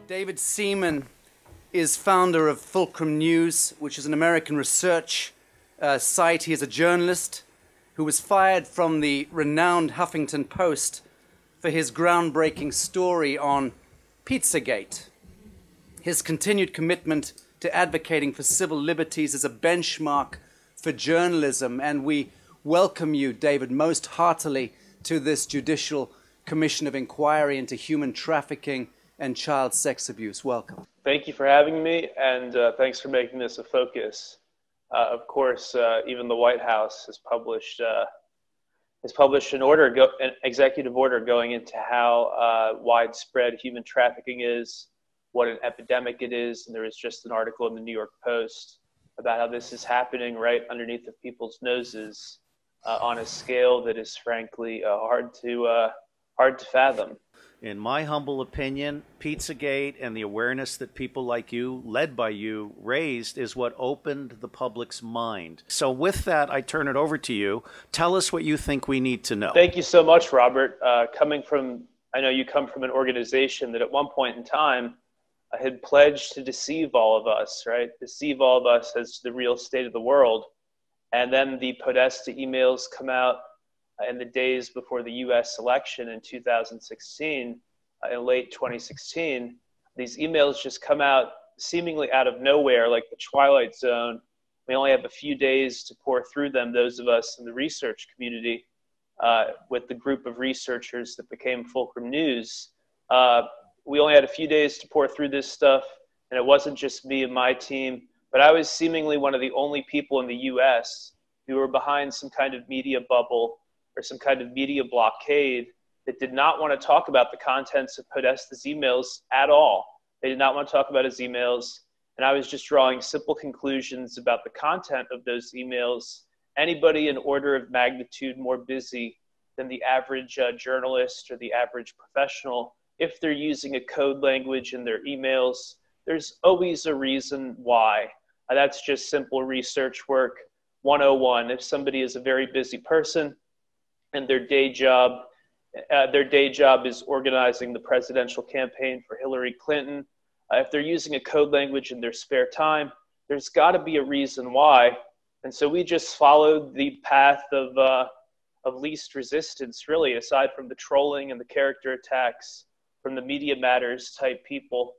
David Seaman is founder of Fulcrum News, which is an American research site. He is a journalist who was fired from the renowned Huffington Post for his groundbreaking story on Pizzagate. His continued commitment to advocating for civil liberties is a benchmark for journalism, and we welcome you, David, most heartily to this Judicial Commission of Inquiry into Human Trafficking and Child Sex Abuse. Welcome. Thank you for having me, and thanks for making this a focus. Of course, even the White House has published an executive order going into how widespread human trafficking is, what an epidemic it is, and there was just an article in the New York Post about how this is happening right underneath of people's noses on a scale that is frankly hard to fathom. In my humble opinion, Pizzagate and the awareness that people like you, led by you, raised is what opened the public's mind. So with that, I turn it over to you. Tell us what you think we need to know. Thank you so much, Robert. I know you come from an organization that at one point in time had pledged to deceive all of us, right? Deceive all of us as to the real state of the world. And then the Podesta emails come out in the days before the U.S. election in 2016, in late 2016, these emails just come out seemingly out of nowhere, like the Twilight Zone. We only have a few days to pour through them, those of us in the research community, with the group of researchers that became Fulcrum News. We only had a few days to pour through this stuff, and it wasn't just me and my team, but I was seemingly one of the only people in the U.S. who were behind some kind of media bubble or some kind of media blockade that did not want to talk about the contents of Podesta's emails at all. They did not want to talk about his emails, and I was just drawing simple conclusions about the content of those emails. Anybody in order of magnitude more busy than the average journalist or the average professional, if they're using a code language in their emails, there's always a reason why. That's just simple research work 101. If somebody is a very busy person, and their day job is organizing the presidential campaign for Hillary Clinton. If they're using a code language in their spare time, there's got to be a reason why. And so we just followed the path of least resistance, really, aside from the trolling and the character attacks from the Media Matters type people.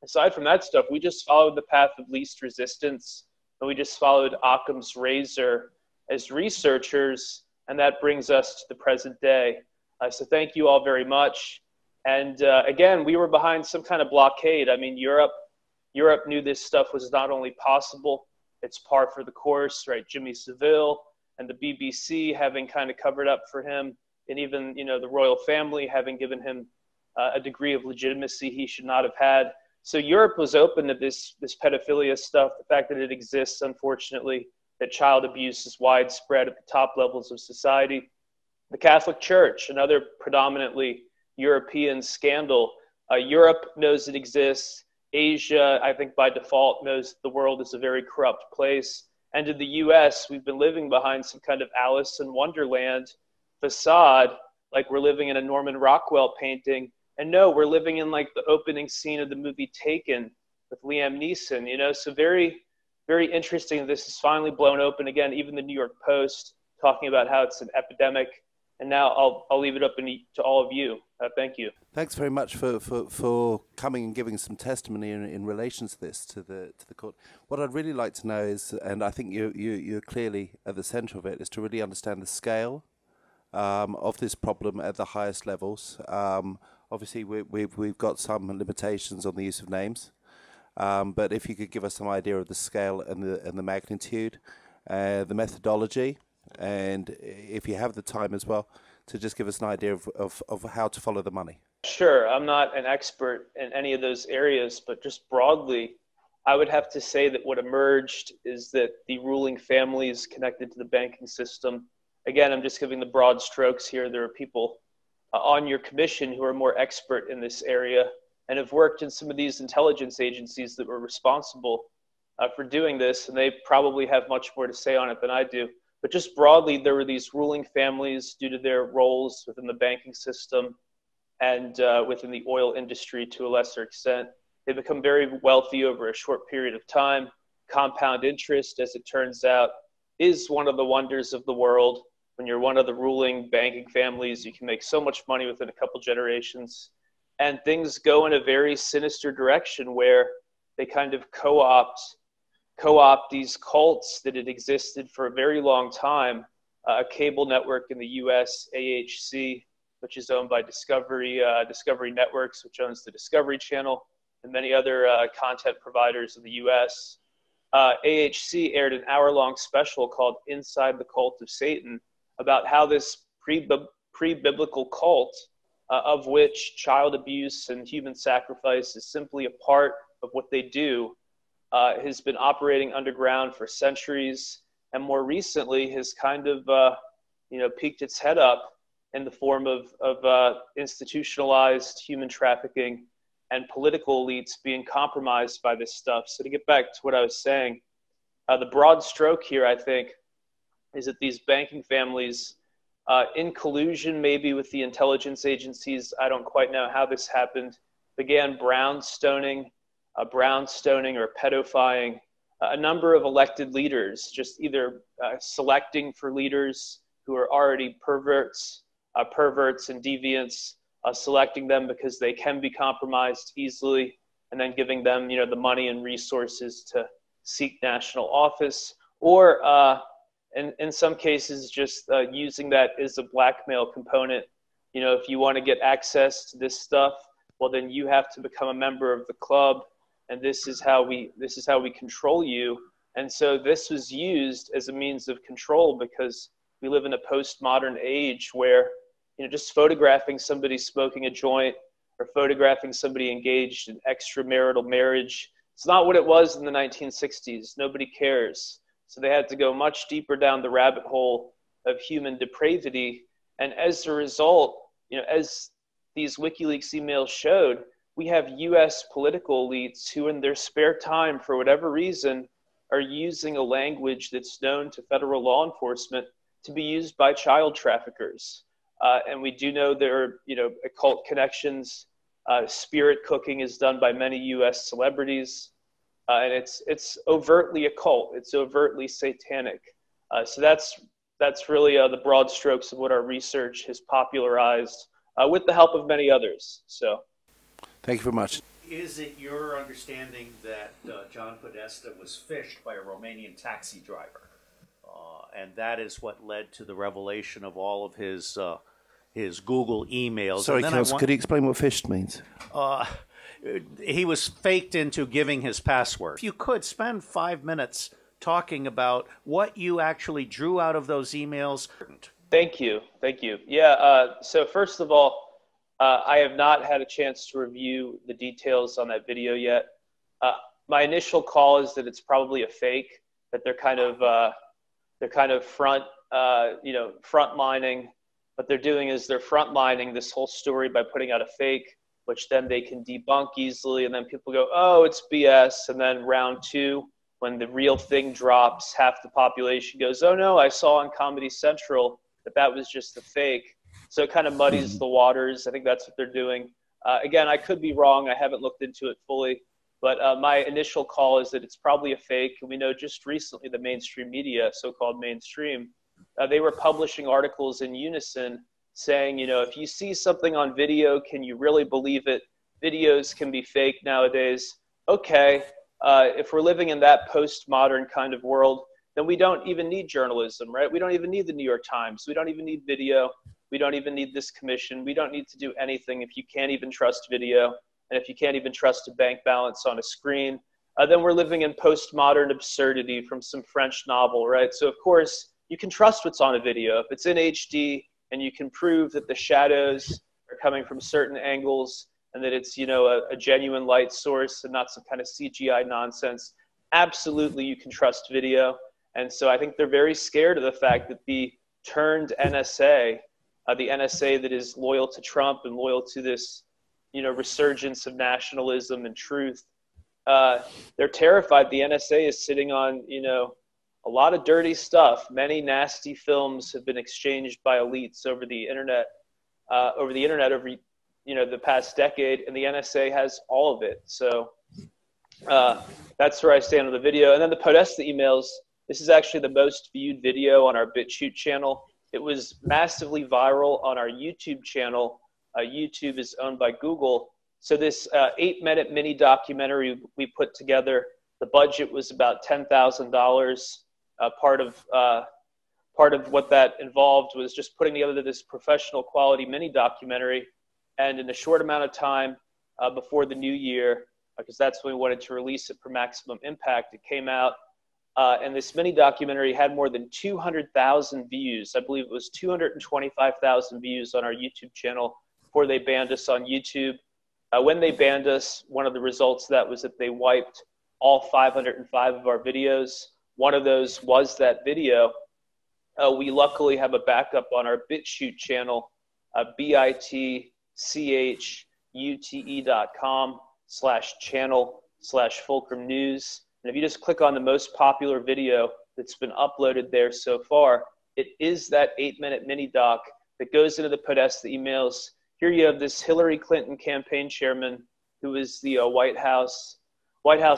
Aside from that stuff, we just followed the path of least resistance, and we just followed Occam's razor as researchers. And that brings us to the present day. So thank you all very much. And again, we were behind some kind of blockade. I mean, Europe knew this stuff was not only possible, it's par for the course, right? Jimmy Savile and the BBC having kind of covered up for him, and even, the royal family having given him a degree of legitimacy he should not have had. So Europe was open to this pedophilia stuff, the fact that it exists, unfortunately, that child abuse is widespread at the top levels of society. The Catholic Church, another predominantly European scandal. Europe knows it exists. Asia, I think by default, knows the world is a very corrupt place. And in the US, we've been living behind some kind of Alice in Wonderland facade, like we're living in a Norman Rockwell painting. And no, we're living in like the opening scene of the movie Taken with Liam Neeson, so very, very interesting. This is finally blown open again. Even the New York Post talking about how it's an epidemic. And now I'll leave it up to all of you. Thank you. Thanks very much for coming and giving some testimony in relation to this to the court. What I'd really like to know is, and I think you're clearly at the centre of it, is to really understand the scale of this problem at the highest levels. Obviously, we've got some limitations on the use of names. But if you could give us some idea of the scale and the magnitude, the methodology, and if you have the time as well, to just give us an idea of how to follow the money. Sure. I'm not an expert in any of those areas, but just broadly, I would have to say that what emerged is that the ruling families connected to the banking system, again, I'm just giving the broad strokes here. There are people on your commission who are more expert in this area and have worked in some of these intelligence agencies that were responsible for doing this, and they probably have much more to say on it than I do. But just broadly, there were these ruling families due to their roles within the banking system and within the oil industry to a lesser extent. They become very wealthy over a short period of time. Compound interest, as it turns out, is one of the wonders of the world. When you're one of the ruling banking families, you can make so much money within a couple generations. And things go in a very sinister direction where they kind of co-opt these cults that had existed for a very long time. A cable network in the US, AHC, which is owned by Discovery Networks, which owns the Discovery Channel, and many other content providers in the US. AHC aired an hour-long special called Inside the Cult of Satan about how this pre-biblical cult, of which child abuse and human sacrifice is simply a part of what they do, has been operating underground for centuries, and more recently has kind of peeked its head up in the form of institutionalized human trafficking and political elites being compromised by this stuff. So to get back to what I was saying, the broad stroke here, I think, is that these banking families, in collusion maybe with the intelligence agencies, I don't quite know how this happened, began brownstoning or pedophying a number of elected leaders, just either selecting for leaders who are already perverts and deviants, selecting them because they can be compromised easily, and then giving them, the money and resources to seek national office, or in some cases just using that as a blackmail component. If you want to get access to this stuff, well, then you have to become a member of the club, and this is how we control you. And so this was used as a means of control because we live in a postmodern age where just photographing somebody smoking a joint or photographing somebody engaged in extramarital marriage, it's not what it was in the 1960s. Nobody cares. So they had to go much deeper down the rabbit hole of human depravity. And as a result, as these WikiLeaks emails showed, we have US political elites who in their spare time, for whatever reason, are using a language that's known to federal law enforcement to be used by child traffickers. And we do know there are, occult connections. Spirit cooking is done by many U.S. celebrities, and it's overtly occult. It's overtly satanic. So that's really the broad strokes of what our research has popularized with the help of many others. So, thank you very much. Is it your understanding that John Podesta was fished by a Romanian taxi driver? And that is what led to the revelation of all of his Google emails. Sorry, Kels, could you explain what fished means? He was faked into giving his password. If you could spend 5 minutes talking about what you actually drew out of those emails. Thank you. Yeah, so first of all, I have not had a chance to review the details on that video yet. My initial call is that it's probably a fake, that they're kind of frontlining. What they're doing is they're frontlining this whole story by putting out a fake, which then they can debunk easily. And then people go, oh, it's BS. And then round two, when the real thing drops, half the population goes, oh no, I saw on Comedy Central that was just a fake. So it kind of muddies the waters. I think that's what they're doing. Again, I could be wrong. I haven't looked into it fully. But my initial call is that it's probably a fake. And we know just recently the mainstream media, so-called mainstream, they were publishing articles in unison saying, if you see something on video, can you really believe it? Videos can be fake nowadays. Okay, if we're living in that postmodern kind of world, then we don't even need journalism, right? We don't even need the New York Times. We don't even need video. We don't even need this commission. We don't need to do anything if you can't even trust video. And if you can't even trust a bank balance on a screen, then we're living in postmodern absurdity from some French novel, right? So of course, you can trust what's on a video. If it's in HD and you can prove that the shadows are coming from certain angles and that it's, a genuine light source and not some kind of CGI nonsense, absolutely you can trust video. And so I think they're very scared of the fact that the turned NSA, the NSA that is loyal to Trump and loyal to this, resurgence of nationalism and truth, they're terrified. The NSA is sitting on, a lot of dirty stuff. Many nasty films have been exchanged by elites over the internet, over the past decade, and the NSA has all of it. So that's where I stand on the video. And then the Podesta emails, this is actually the most viewed video on our BitChute channel. It was massively viral on our YouTube channel. YouTube is owned by Google. So this 8-minute mini documentary we put together, the budget was about $10,000. Part of what that involved was just putting together this professional quality mini documentary. And in a short amount of time before the new year, because that's when we wanted to release it for maximum impact, it came out. And this mini documentary had more than 200,000 views. I believe it was 225,000 views on our YouTube channel before they banned us on YouTube. When they banned us, one of the results of that was that they wiped all 505 of our videos. One of those was that video. We luckily have a backup on our BitChute channel, bitchute.com/channel/Fulcrum News. And if you just click on the most popular video that's been uploaded there so far, it is that 8-minute mini doc that goes into the Podesta emails. Here you have this Hillary Clinton campaign chairman who is the White House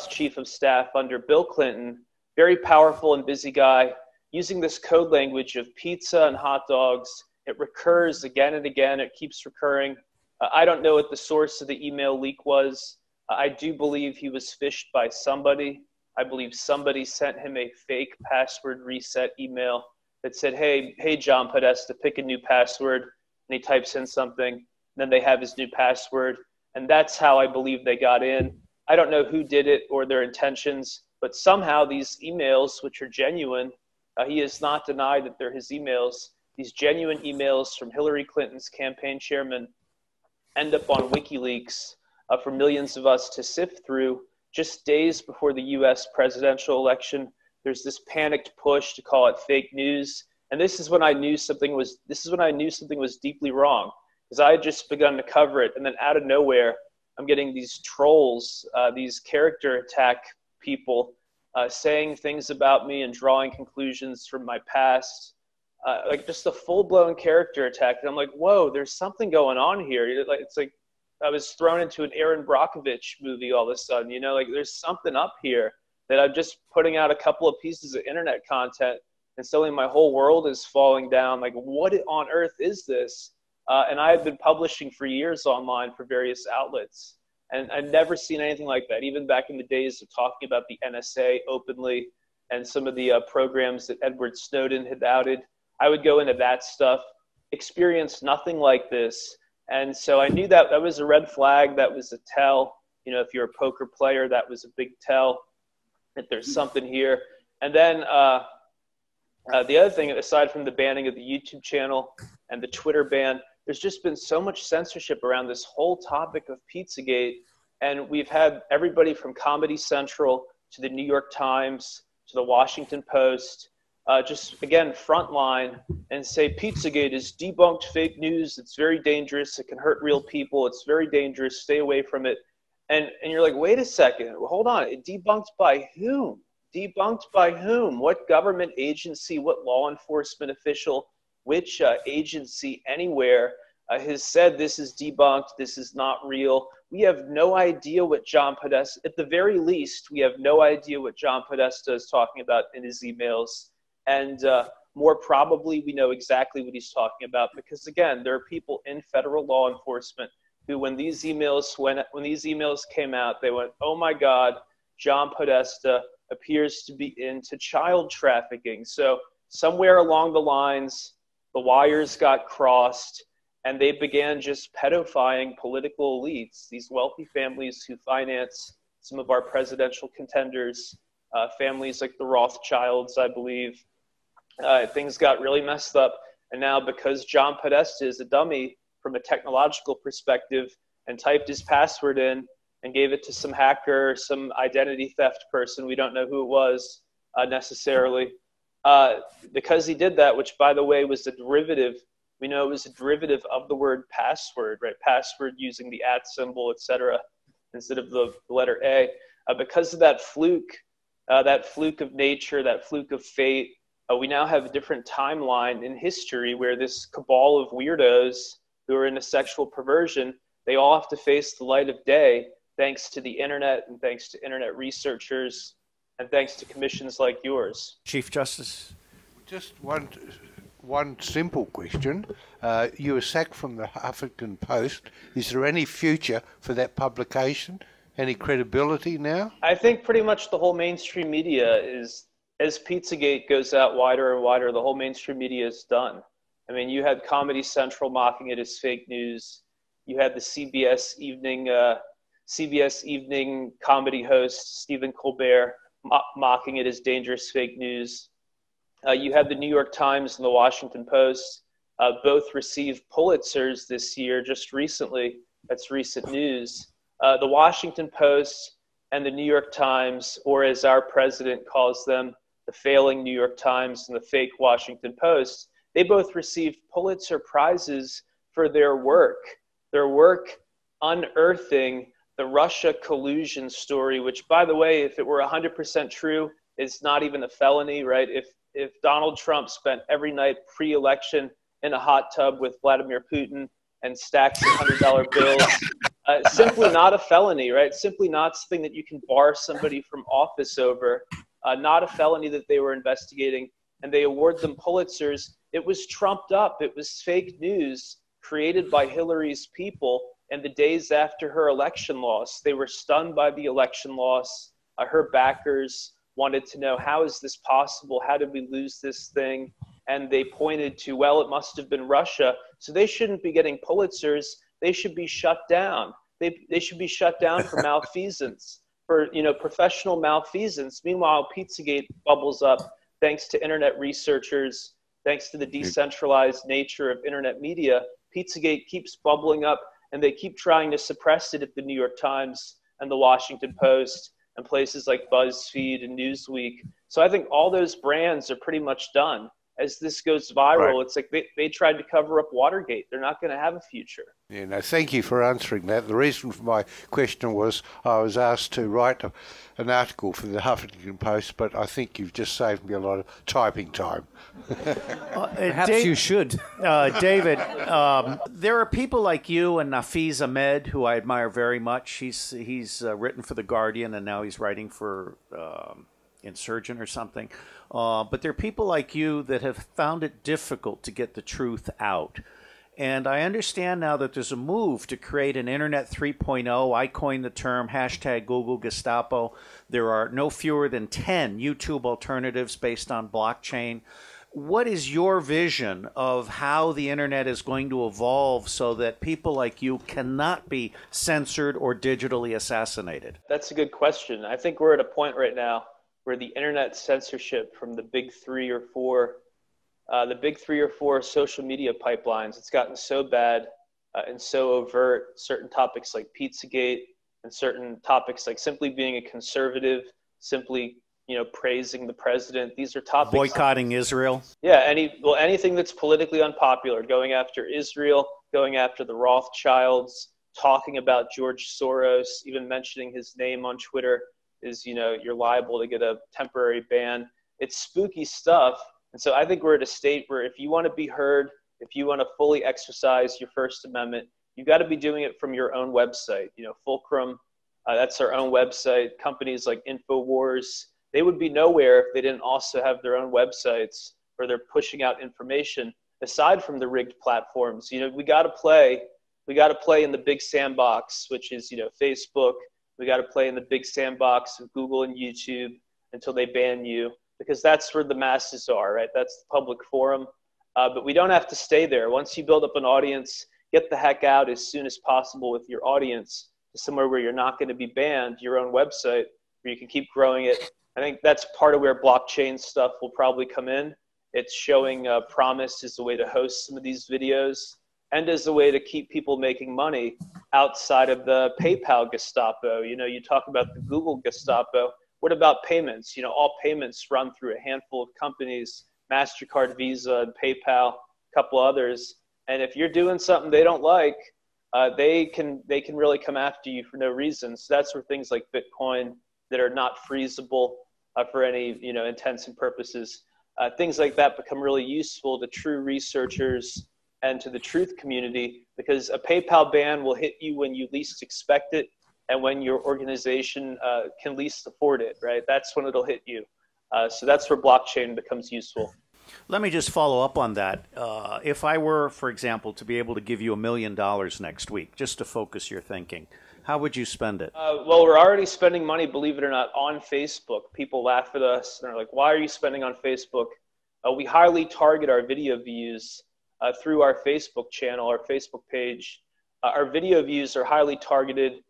chief of staff under Bill Clinton, very powerful and busy guy, using this code language of pizza and hot dogs. It recurs again and again. It keeps recurring. I don't know what the source of the email leak was. I do believe he was phished by somebody. I believe somebody sent him a fake password reset email that said, hey, John Podesta, pick a new password. And he types in something. And then they have his new password. And that's how I believe they got in. I don't know who did it or their intentions, but somehow these emails, which are genuine, he has not denied that they're his emails. These genuine emails from Hillary Clinton's campaign chairman end up on WikiLeaks for millions of us to sift through. Just days before the US presidential election, there's this panicked push to call it fake news. And this is when I knew something was deeply wrong, because I had just begun to cover it. And then out of nowhere, I'm getting these trolls, these character attack people saying things about me and drawing conclusions from my past, like just a full-blown character attack. And I'm like, whoa, there's something going on here. It's like I was thrown into an Aaron Brockovich movie all of a sudden, like there's something up here that I'm just putting out a couple of pieces of internet content and suddenly my whole world is falling down. Like, what on earth is this? And I had been publishing for years online for various outlets. And I'd never seen anything like that, even back in the days of talking about the NSA openly and some of the programs that Edward Snowden had outed. I would go into that stuff, experience nothing like this. And so I knew that that was a red flag. That was a tell. If you're a poker player, that was a big tell that there's something here. And then the other thing, aside from the banning of the YouTube channel and the Twitter ban, there's just been so much censorship around this whole topic of Pizzagate. And we've had everybody from Comedy Central to the New York Times to the Washington Post just, again, frontline and say Pizzagate is debunked fake news. It's very dangerous. It can hurt real people. It's very dangerous. Stay away from it. And you're like, wait a second. Hold on. Debunked by whom? Debunked by whom? What government agency? What law enforcement official? Which agency anywhere has said this is debunked, this is not real? We have no idea what John Podesta, at the very least, we have no idea what John Podesta is talking about in his emails. And more probably, we know exactly what he's talking about because, again, there are people in federal law enforcement who, when these emails came out, they went, oh my God, John Podesta appears to be into child trafficking. So somewhere along the lines, the wires got crossed and they began just pedophying political elites, these wealthy families who finance some of our presidential contenders, families like the Rothschilds, I believe. Things got really messed up. And now because John Podesta is a dummy from a technological perspective and typed his password in and gave it to some hacker, some identity theft person, we don't know who it was necessarily, because he did that, which by the way was a derivative, we know it was a derivative of the word password, right? Password using the @ symbol, etc., instead of the letter A. Because of that fluke of nature, that fluke of fate, we now have a different timeline in history where this cabal of weirdos who are into sexual perversion, They all have to face the light of day thanks to the internet and thanks to internet researchers and thanks to commissions like yours. Chief Justice. Just one simple question. You were sacked from the Huffington Post. Is there any future for that publication? Any credibility now? I think pretty much the whole mainstream media is, as Pizzagate goes out wider and wider, the whole mainstream media is done. I mean, you had Comedy Central mocking it as fake news. You had the CBS evening comedy host Stephen Colbert mocking it as dangerous fake news. You had the New York Times and the Washington Post both received Pulitzers this year, just recently. That's recent news. The Washington Post and the New York Times, or as our president calls them, the failing New York Times and the fake Washington Post, they both received Pulitzer Prizes for their work unearthing the Russia collusion story, which, by the way, if it were 100% true, is not even a felony, right? If Donald Trump spent every night pre-election in a hot tub with Vladimir Putin and stacks of $100 bills, simply not a felony, right? Simply not something that you can bar somebody from office over, not a felony that they were investigating, and they award them Pulitzers. It was trumped up. It was fake news created by Hillary's people. And the days after her election loss, they were stunned by the election loss. Her backers wanted to know, how is this possible? How did we lose this thing? And they pointed to, well, it must have been Russia. So they shouldn't be getting Pulitzers. They should be shut down. They should be shut down for malfeasance, for professional malfeasance. Meanwhile, Pizzagate bubbles up thanks to internet researchers, thanks to the decentralized nature of internet media. Pizzagate keeps bubbling up, and they keep trying to suppress it at the New York Times and the Washington Post and places like BuzzFeed and Newsweek. So I think all those brands are pretty much done. As this goes viral, right. It's like they tried to cover up Watergate. They're not going to have a future. Yeah, no, thank you for answering that. The reason for my question was I was asked to write an article for the Huffington Post, but I think you've just saved me a lot of typing time. Perhaps you should. David, there are people like you and Nafiz Ahmed, who I admire very much. He's written for The Guardian, and now he's writing for Insurgent or something. But there are people like you that have found it difficult to get the truth out. And I understand now that there's a move to create an Internet 3.0. I coined the term #Google Gestapo. There are no fewer than 10 YouTube alternatives based on blockchain. What is your vision of how the Internet is going to evolve so that people like you cannot be censored or digitally assassinated? That's a good question. I think we're at a point right now where the internet censorship from the big three or four social media pipelines, it's gotten so bad and so overt. Certain topics like Pizzagate and certain topics like simply being a conservative, simply praising the president. These are topics. Boycotting Israel. Yeah, anything that's politically unpopular, going after Israel, going after the Rothschilds, talking about George Soros, even mentioning his name on Twitter is, you're liable to get a temporary ban. It's spooky stuff. And so I think we're at a state where if you want to be heard, if you want to fully exercise your First Amendment, you've got to be doing it from your own website. Fulcrum, that's our own website. Companies like InfoWars, they would be nowhere if they didn't also have their own websites where they're pushing out information aside from the rigged platforms. We got to play in the big sandbox, which is, Facebook. We got to play in the big sandbox of Google and YouTube until they ban you, because that's where the masses are, right? That's the public forum. But we don't have to stay there. Once you build up an audience, get the heck out as soon as possible with your audience to somewhere where you're not going to be banned, your own website, where you can keep growing it. I think that's part of where blockchain stuff will probably come in. It's showing promise as a way to host some of these videos and as a way to keep people making money outside of the PayPal Gestapo. You talk about the Google Gestapo. What about payments? All payments run through a handful of companies, MasterCard, Visa, and PayPal, a couple others. And if you're doing something they don't like, they can really come after you for no reason. So that's where things like Bitcoin that are not freezable for any intents and purposes, things like that become really useful to true researchers and to the truth community, because a PayPal ban will hit you when you least expect it and when your organization can least afford it, right? That's when it'll hit you. So that's where blockchain becomes useful. Let me just follow up on that. If I were, for example, to be able to give you $1 million next week, just to focus your thinking, how would you spend it? Well, we're already spending money, believe it or not, on Facebook. People laugh at us and are like, why are you spending on Facebook? We highly target our video views through our Facebook channel, our Facebook page. Our video views are highly targeted.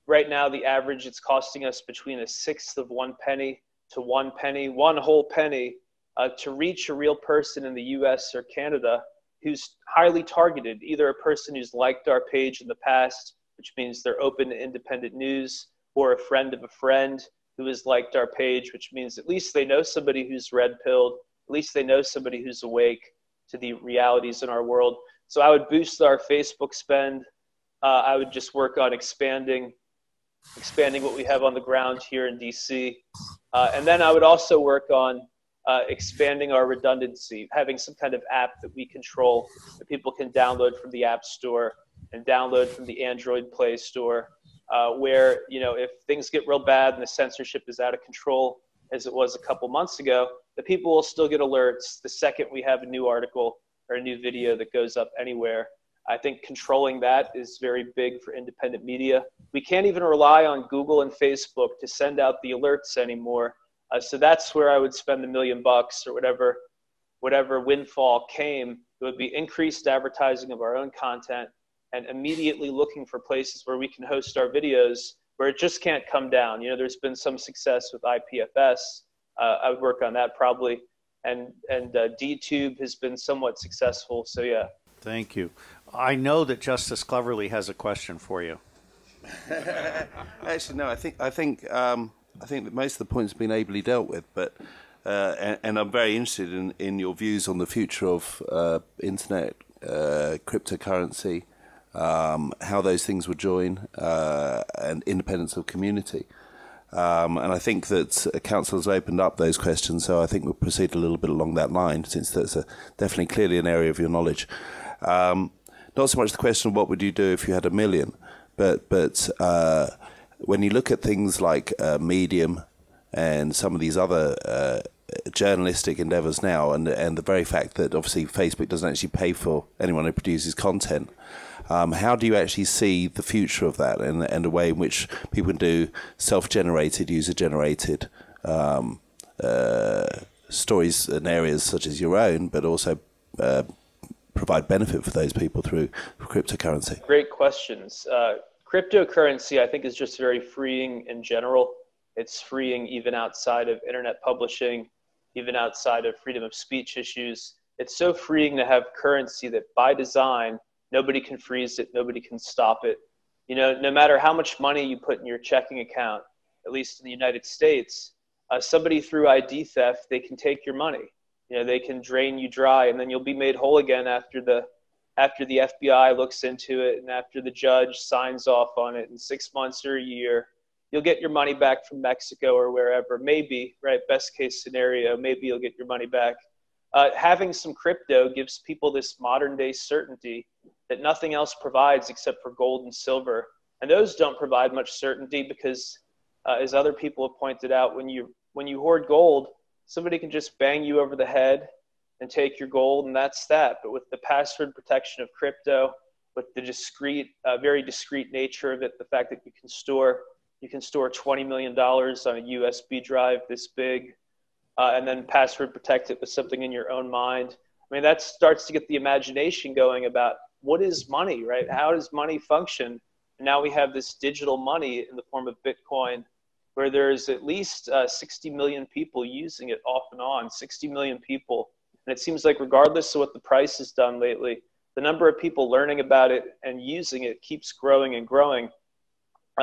Right now, the average, it's costing us between 1/6 of 1 penny to 1 penny, 1 whole penny, to reach a real person in the US or Canada who's highly targeted, either a person who's liked our page in the past, which means they're open to independent news, or a friend of a friend who has liked our page, which means at least they know somebody who's red-pilled, at least they know somebody who's awake to the realities in our world. So I would boost our Facebook spend. I would just work on expanding what we have on the ground here in DC. And then I would also work on expanding our redundancy, having some kind of app that we control that people can download from the App Store and download from the Android Play Store, where, you know, if things get real bad and the censorship is out of control, as it was a couple months ago, the people will still get alerts the second we have a new article or a new video that goes up anywhere. I think controlling that is very big for independent media. We can't even rely on Google and Facebook to send out the alerts anymore. So that's where I would spend $1 million or whatever windfall came. It would be increased advertising of our own content and immediately looking for places where we can host our videos where it just can't come down. You know, there's been some success with IPFS. I would work on that probably. And DTube has been somewhat successful. So yeah. Thank you. I know that Justice Cleverly has a question for you. Actually, no. I think that most of the points have been ably dealt with, but and I'm very interested in your views on the future of internet, cryptocurrency, how those things would join, and independence of community. And I think that Council has opened up those questions, so I think we'll proceed a little bit along that line, since that's definitely clearly an area of your knowledge. Not so much the question of what would you do if you had $1 million, but when you look at things like Medium and some of these other journalistic endeavors now, and the very fact that obviously Facebook doesn't actually pay for anyone who produces content, how do you actually see the future of that, and the way in which people can do self-generated, user-generated stories in areas such as your own, but also provide benefit for those people through cryptocurrency? Great questions. Cryptocurrency, I think, is just very freeing in general. It's freeing even outside of internet publishing, even outside of freedom of speech issues. It's so freeing to have currency that by design, nobody can freeze it, nobody can stop it. You know, no matter how much money you put in your checking account, at least in the United States, somebody through ID theft, they can take your money. You know, they can drain you dry, and then you'll be made whole again after the FBI looks into it and after the judge signs off on it in 6 months or a year. You'll get your money back from Mexico or wherever, maybe, right? Best case scenario, maybe you'll get your money back. Having some crypto gives people this modern day certainty that nothing else provides except for gold and silver. And those don't provide much certainty because, as other people have pointed out, when you hoard gold, somebody can just bang you over the head and take your gold, and that's that. But with the password protection of crypto, with the discrete, very discrete nature of it, the fact that you can store $20 million on a USB drive this big, and then password protect it with something in your own mind. I mean, that starts to get the imagination going about what is money, right? How does money function? And now we have this digital money in the form of Bitcoin, where there's at least 60 million people using it off and on, 60 million people. And it seems like regardless of what the price has done lately, the number of people learning about it and using it keeps growing and growing.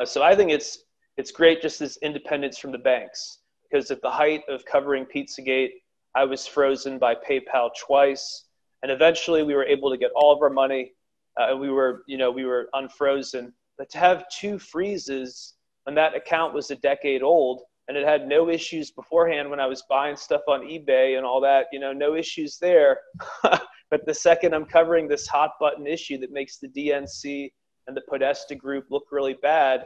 So I think it's great just as independence from the banks, because at the height of covering Pizzagate, I was frozen by PayPal twice. And eventually we were able to get all of our money, and we were unfrozen. But to have 2 freezes when that account was a decade old and it had no issues beforehand when I was buying stuff on eBay and all that, no issues there. But the second I'm covering this hot button issue that makes the DNC and the Podesta group look really bad,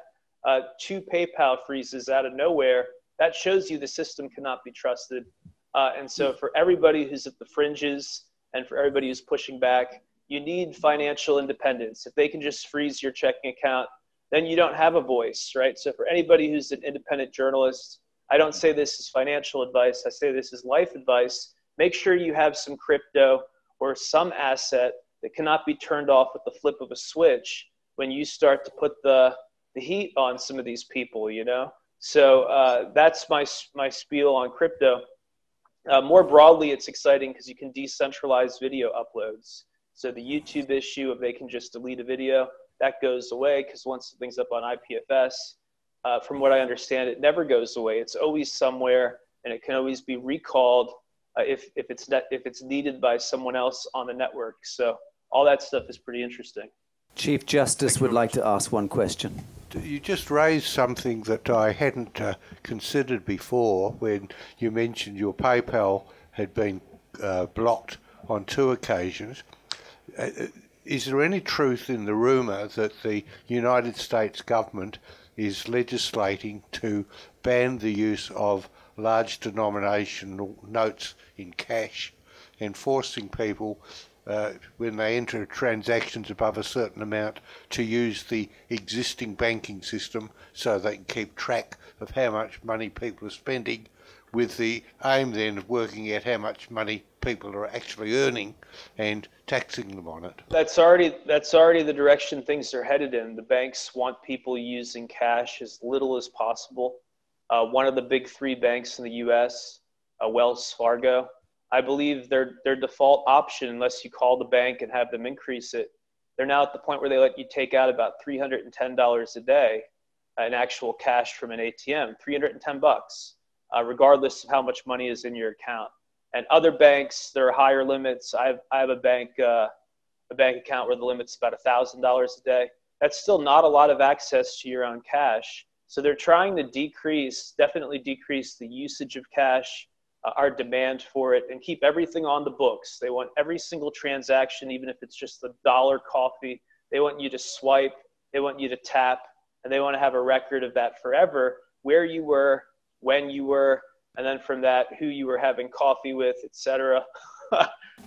2 PayPal freezes out of nowhere, that shows you the system cannot be trusted. And so for everybody who's at the fringes and for everybody who's pushing back, you need financial independence. If they can just freeze your checking account, then you don't have a voice, right? So for anybody who's an independent journalist, I don't say this is financial advice, I say this is life advice. Make sure you have some crypto or some asset that cannot be turned off with the flip of a switch when you start to put the heat on some of these people, you know? So that's my spiel on crypto. More broadly, it's exciting because you can decentralize video uploads. So the YouTube issue of they can just delete a video, that goes away because once something's up on IPFS, from what I understand, it never goes away. It's always somewhere, and it can always be recalled if it's needed by someone else on the network. So all that stuff is pretty interesting. Chief Justice would like to ask one question. You just raised something that I hadn't considered before when you mentioned your PayPal had been blocked on 2 occasions. Is there any truth in the rumour that the United States government is legislating to ban the use of large denominational notes in cash and forcing people when they enter transactions above a certain amount to use the existing banking system so they can keep track of how much money people are spending, with the aim then of working out how much money people are actually earning and taxing them on it? That's already the direction things are headed in. The banks want people using cash as little as possible. One of the big 3 banks in the US, Wells Fargo, I believe their default option, unless you call the bank and have them increase it, they're now at the point where they let you take out about $310 a day in actual cash from an ATM, $310, regardless of how much money is in your account. And other banks, there are higher limits. I have a bank account where the limit's about $1,000 a day. That's still not a lot of access to your own cash. So they're trying to definitely decrease the usage of cash, our demand for it, and keep everything on the books. They want every single transaction, even if it's just $1 coffee, they want you to swipe, they want you to tap, and they want to have a record of that forever, where you were, when you were, and then from that, who you were having coffee with, etc.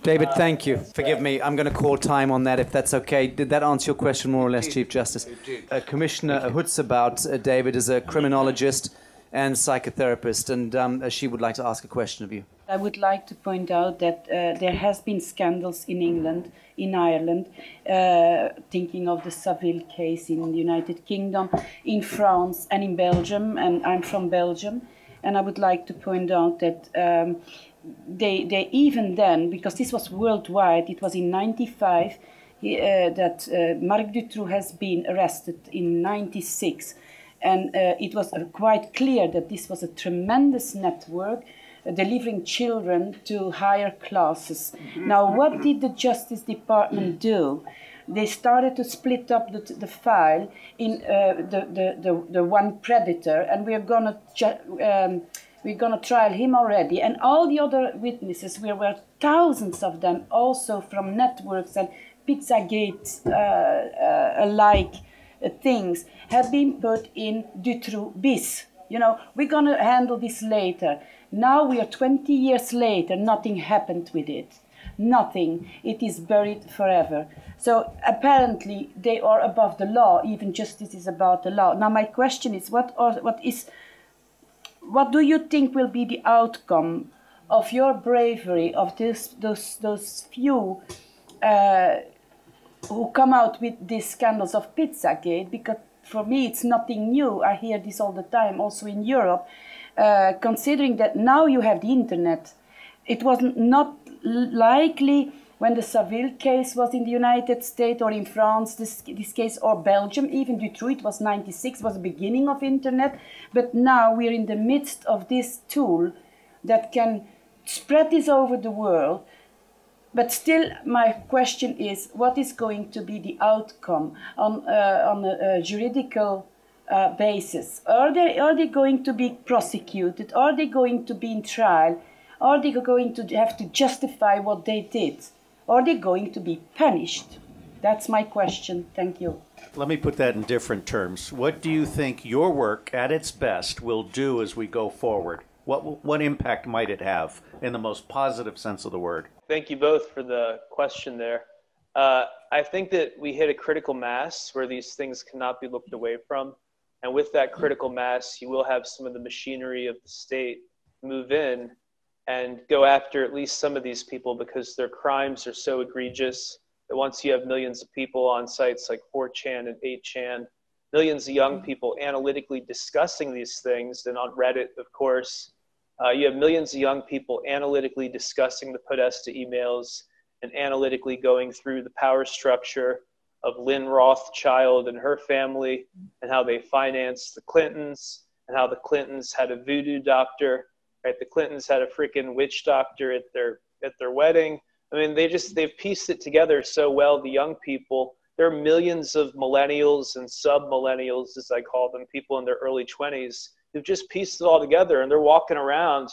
David, thank you. Forgive me, I'm going to call time on that if that's okay. Did that answer your question more or less, Chief Justice? It did. Commissioner Hutzabout, David, is a criminologist and psychotherapist, and she would like to ask a question of you. I would like to point out that there has been scandals in England, in Ireland, thinking of the Savile case in the United Kingdom, in France and in Belgium, and I'm from Belgium, and I would like to point out that they even then, because this was worldwide, it was in 95 that Marc Dutroux has been arrested in 96. And it was quite clear that this was a tremendous network delivering children to higher classes. Now, what did the Justice Department do? They started to split up the file in the one predator, and we're gonna trial him already. And all the other witnesses, there were thousands of them, also from networks and Pizzagate alike. Things have been put in Dutroux bis. You know, we're going to handle this later. Now we are 20 years later, nothing happened with it. Nothing. It is buried forever. So apparently they are above the law. Even justice is about the law. Now my question is, what do you think will be the outcome of your bravery, of those few who come out with these scandals of Pizzagate? Because for me it's nothing new. I hear this all the time, also in Europe, considering that now you have the internet. It was not likely when the Savile case was in the United States or in France, this case, or Belgium, even Dutroux, it was 96, was the beginning of internet. But now we're in the midst of this tool that can spread this over the world. But still, my question is, what is going to be the outcome on a juridical basis? Are they going to be prosecuted? Are they going to be in trial? Are they going to have to justify what they did? Are they going to be punished? That's my question. Thank you. Let me put that in different terms. What do you think your work at its best will do as we go forward? What impact might it have in the most positive sense of the word? Thank you both for the question there. I think that we hit a critical mass where these things cannot be looked away from. And with that critical mass, you will have some of the machinery of the state move in and go after at least some of these people because their crimes are so egregious that once you have millions of people on sites like 4chan and 8chan, millions of young people analytically discussing these things, and on Reddit, of course, you have millions of young people analytically discussing the Podesta emails and analytically going through the power structure of Lynn Rothschild and her family and how they financed the Clintons and how the Clintons had a voodoo doctor, right? The Clintons had a freaking witch doctor at their wedding. I mean, they've pieced it together so well, the young people. There are millions of millennials and sub-millennials, as I call them, people in their early 20s, who've just pieced it all together, and they're walking around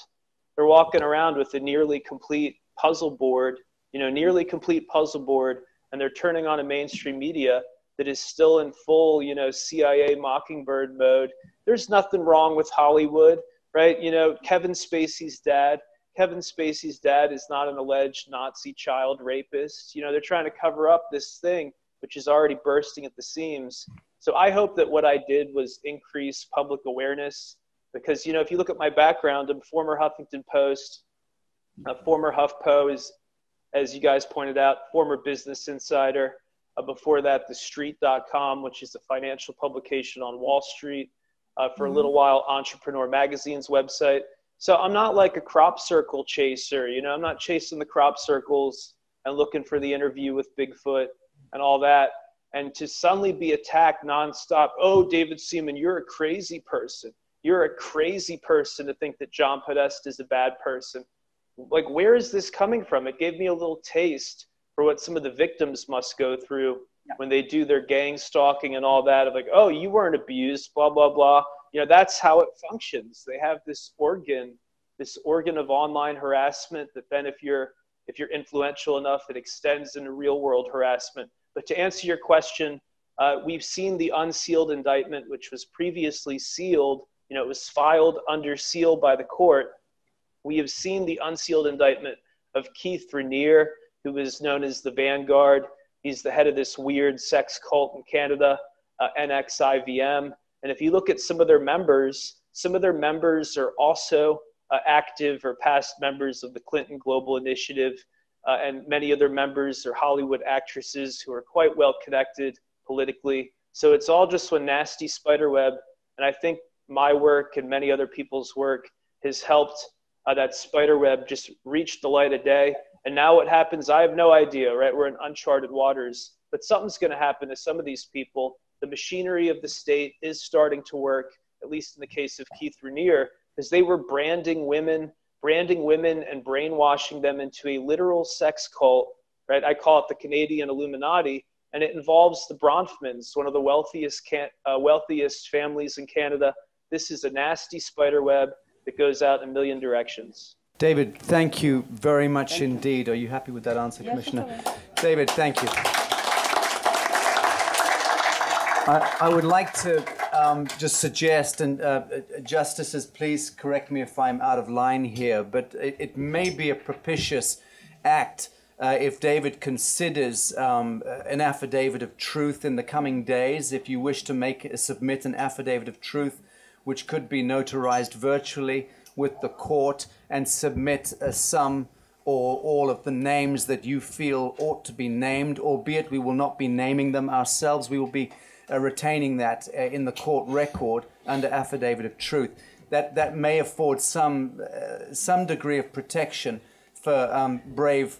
with a nearly complete puzzle board, and they're turning on a mainstream media that is still in full, CIA Mockingbird mode. There's nothing wrong with Hollywood, right? Kevin Spacey's dad is not an alleged Nazi child rapist. They're trying to cover up this thing, which is already bursting at the seams. So I hope that what I did was increase public awareness because, if you look at my background, I'm a former Huffington Post, a former HuffPo, is, as you guys pointed out, former Business Insider. Before that, TheStreet.com, which is a financial publication on Wall Street. For a little while, Entrepreneur Magazine's website. So I'm not like a crop circle chaser. I'm not chasing the crop circles and looking for the interview with Bigfoot and all that. And to suddenly be attacked nonstop, oh, David Seaman, you're a crazy person. You're a crazy person to think that John Podesta is a bad person. Like, where is this coming from? It gave me a little taste for what some of the victims must go through when they do their gang stalking and all that of like, oh, you weren't abused, blah, blah, blah. That's how it functions. They have this organ of online harassment that then if you're influential enough, it extends into real world harassment. But to answer your question, we've seen the unsealed indictment, which was previously sealed. It was filed under seal by the court. We have seen the unsealed indictment of Keith Raniere, who is known as the Vanguard. He's the head of this weird sex cult in Canada, NXIVM. And if you look at some of their members are also active or past members of the Clinton Global Initiative. And many of their members are Hollywood actresses who are quite well connected politically. So it's all just one nasty spiderweb. And I think my work and many other people's work has helped that spiderweb just reach the light of day. And now what happens, I have no idea, right? We're in uncharted waters. But something's going to happen to some of these people. The machinery of the state is starting to work, at least in the case of Keith Raniere, because they were branding women and brainwashing them into a literal sex cult, right? I call it the Canadian Illuminati, and it involves the Bronfmans, one of the wealthiest families in Canada. This is a nasty spider web that goes out in a million directions. David, thank you very much indeed. Are you happy with that answer, Commissioner? David, thank you. I would like to just suggest, and justices, please correct me if I'm out of line here, but it may be a propitious act if David considers an affidavit of truth in the coming days. If you wish to submit an affidavit of truth, which could be notarized virtually with the court, and submit some or all of the names that you feel ought to be named, albeit we will not be naming them ourselves. We will be retaining that in the court record under affidavit of truth. That may afford some degree of protection for brave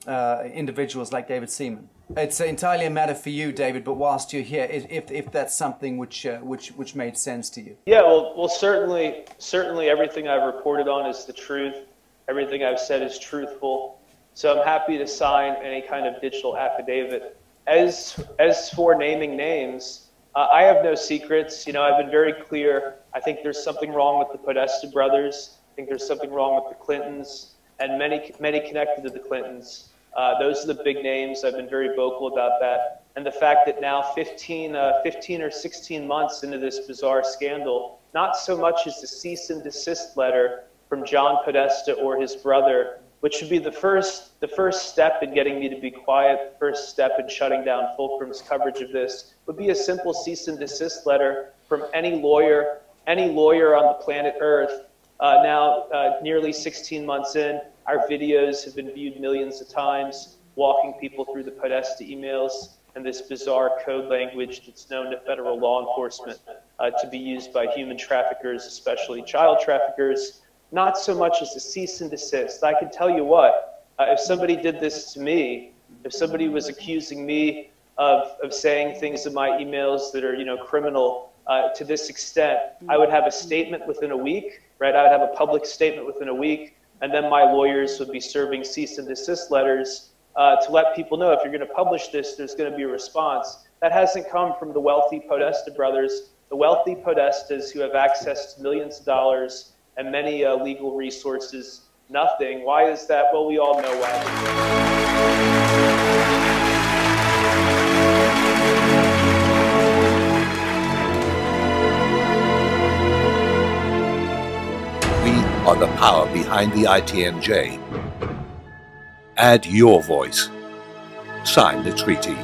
individuals like David Seaman. It's entirely a matter for you, David, but whilst you're here, if that's something which made sense to you. Yeah, well, certainly everything I've reported on is the truth. Everything I've said is truthful. So I'm happy to sign any kind of digital affidavit. As for naming names, I have no secrets. I've been very clear. I think there's something wrong with the Podesta brothers. I think there's something wrong with the Clintons and many connected to the Clintons. Those are the big names. I've been very vocal about that. And the fact that now 15 or 16 months into this bizarre scandal, not so much as the cease and desist letter from John Podesta or his brother, which would be the first step in getting me to be quiet, the first step in shutting down Fulcrum's coverage of this, would be a simple cease and desist letter from any lawyer on the planet Earth. Now, nearly 16 months in, our videos have been viewed millions of times, walking people through the Podesta emails and this bizarre code language that's known to federal law enforcement to be used by human traffickers, especially child traffickers. Not so much as a cease and desist. I can tell you what, if somebody did this to me, if somebody was accusing me of saying things in my emails that are, you know, criminal to this extent, I would have a statement within a week, right? I would have a public statement within a week, and then my lawyers would be serving cease and desist letters to let people know if you're going to publish this, there's going to be a response. That hasn't come from the wealthy Podesta brothers, the wealthy Podestas who have access to millions of dollars and many legal resources. Nothing. Why is that? Well, we all know why. We are the power behind the ITNJ. Add your voice. Sign the treaty.